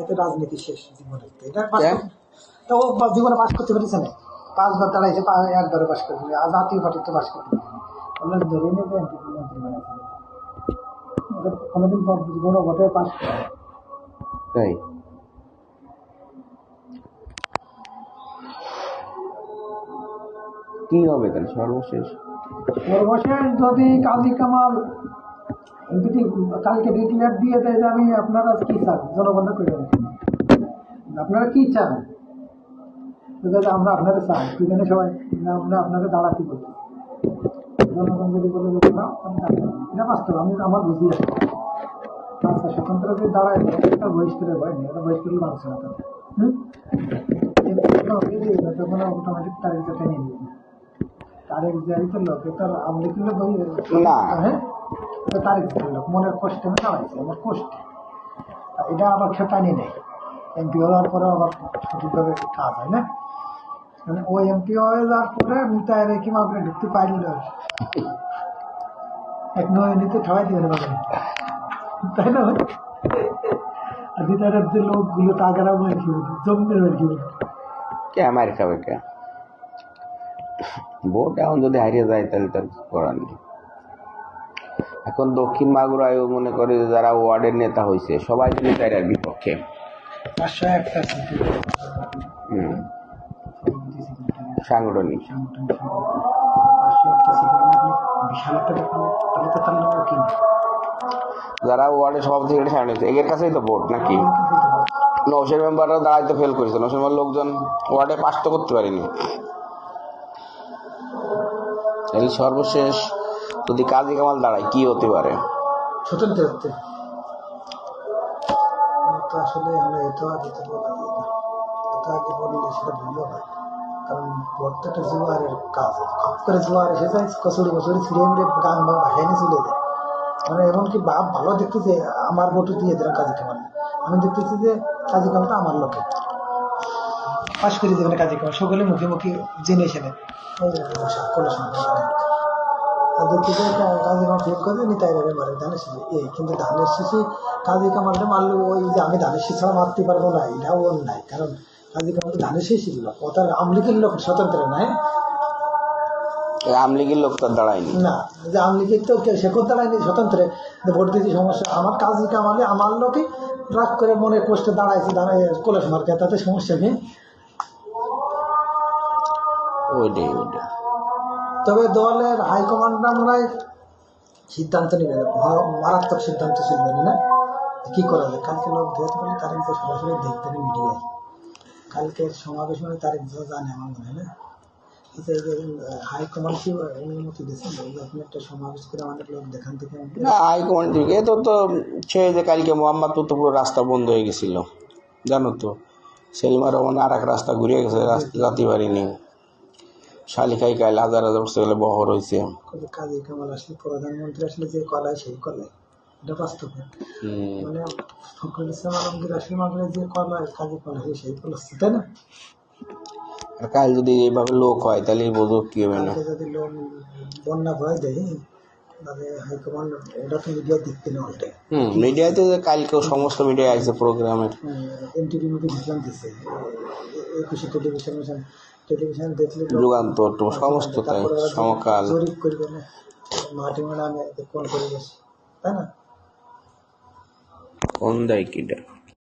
তো রাজনীতি শেষ জীবনে, এটা তো ও জীবনে পাস করতে পেরেছে না, 5 বার দাঁড়াইছে, 1বারে পাস করতে পারে, আর জাতীয় পার্টি তো পাস করতে পারে, ওগুলো ধরে নেবে মন্ত্রী বানাইছে, কোনোদিন কোনো ভোটে পাস করে। তাই কি হবে তাহলে সর্বশেষ যদি কাজী কামাল যদি কালকে ডিক্লেয়ার দিয়ে দেয় যে আমি আপনারা কি চান, জনগণের করে আপনারা কি চান, আমরা আপনারা চাই সেখানে সবাই আমরা আপনাকে দাঁড়াতে বলছি, জনগণ যদি বলে না এটা বাস্তব, আমি আমার বুঝি আসি আচ্ছা স্বতন্ত্র যদি দাঁড়ায় তার বহিষ্কারের ভয় নেই, এটা বহিষ্কারের মানুষ না তখন অটোমেটিক তারিখটা টেনে নিবে, তারিখ জারিতে লোকে তার আমলে কিনলে বই হ্যাঁ তারিখ লোক মনের কষ্টে আমি দাঁড়াইছি, আমার কষ্টে এটা আবার খেপানি নেই, এমপি হওয়ার পরে আবার সঠিকভাবে কাজ হয় না, মানে ওই এমপি হয়ে যাওয়ার পরে মিটায় কি মাপে ঢুকতে পারিল এক নয় নিতে ঠকাই দিয়ে পারে, তাই না? আর বিতারের যে লোকগুলো তাগেরা মার খেয়ে জমদের মার খেয়ে কে মার খাবে কে, ভোট এখন যদি হারিয়ে যায় তাহলে তার করার নেই। এখন দক্ষিণ মাগুরায় মনে করে যারা ওয়ার্ডের নেতা হয়েছে সবাই নেতার বিপক্ষে, 501টা সাংগঠনিক যারা ওয়ার্ডের সভাপতি এর কাছেই তো ভোট নাকি, নৌশের মেম্বাররা দাঁড়াইতে ফেল করেছে, নৌশের মেম্বার লোকজন ওয়ার্ডে পাস তো করতে পারেনি। এই সর্বশেষ যদি কাজী কামাল দাঁড়ায় কি হতে পারে, স্বতন্ত্র হতে তো আসলে আমরা এত আগে তো আগে বলি যে সেটা ভুলও হয়, কারণ প্রত্যেকটা জোয়ারের কাজ খপ করে জোয়ার এসে যায়, কচুরি কচুরি ছিঁড়ে মিলে গান ভাসাই নিয়ে চলে যায়, মানে এমনকি বাপ ভালো দেখতেছে আমার ভোটে দিয়ে দিলাম কাজী কামাল, আমি দেখতেছি যে কাজী কামালটা আমার লোকে পাশ করে দেবেন, কাজী কামাল সকলে মুখে মুখে জেনে এসে নেয় দেখতেছে কাজী কামাল ফেল করে নি তাই মারে ধানের শিশি এই, কিন্তু ধানের শিশি কাজী কামালটা মারলে ওই যে আমি ধানের শিশি ছাড়া মারতে পারবো না এটাও ওর নাই, কারণ কাজী কামাল তো ধানের শিশির লোক, ও তার আমলিগের লোক স্বতন্ত্র নাই, আমলিগের লোক তার দাঁড়ায়নি না, যে আমলিগের তো সে কোন দাঁড়ায়নি স্বতন্ত্রে ভোট দিতে সমস্যা, আমার কাজী কামালে আমার লোকে রাগ করে মনে কষ্টে দাঁড়াইছে, দাঁড়ায় কলেজ মার্কে, তাতে সমস্যা নেই। তবে দলের হাইকমান্ডরা মনে হয় সিদ্ধান্ত নেবে, মারাত্মক সিদ্ধান্ত ছিল না কি করা যায়, কালকে লোক ধরতে পারলে তারিখ সরাসরি দেখতে হবে মিডিয়ায়, কালকের সমাবেশ মানে তারিখ জানে আমার মনে হয় না, হাইকমান্ড কি অনুমতি দিয়েছেন আপনি একটা সমাবেশ করে আমাদের লোক দেখান থেকে, হাইকমান্ড থেকে তো সে যে কালকে মোহাম্মদপুর তো পুরো রাস্তা বন্ধ হয়ে গেছিল জানো তো, সেলিমা রহমান আর এক রাস্তা ঘুরিয়ে গেছে, রাস্তা যেতে পারিনি, শালিখাই কাল হাজার হাজার বছর গেলে বহর হয়েছে, কাজী কামাল আসলে প্রধানমন্ত্রী আসলে যে কলায় সেই কলায়, এটা বাস্তব, মানে ফখরুল ইসলাম আলমগীর আসলে মাগলে যে কলায় কাজী কলা সেই কলাচ্ছে, তাই না? আর কাল যদি এইভাবে লোক হয় তাহলে বোঝো কি হবে না, যদি লোক বন্যা ভয় দেয় তাহলে হাইকমান্ড এটা তো মিডিয়া দেখতে না ওটাই, মিডিয়াতে কালকেও সমস্ত মিডিয়া আছে প্রোগ্রামের, এনটিভি মধ্যে দেখলাম দিচ্ছে, 21 টেলিভিশন দেখলে যুগান্তর সমস্ত তাই সমকাল জরিপ করবে না মাটি মারা কোন পরিবেশ, তাই না? কোন দেয় কিটা।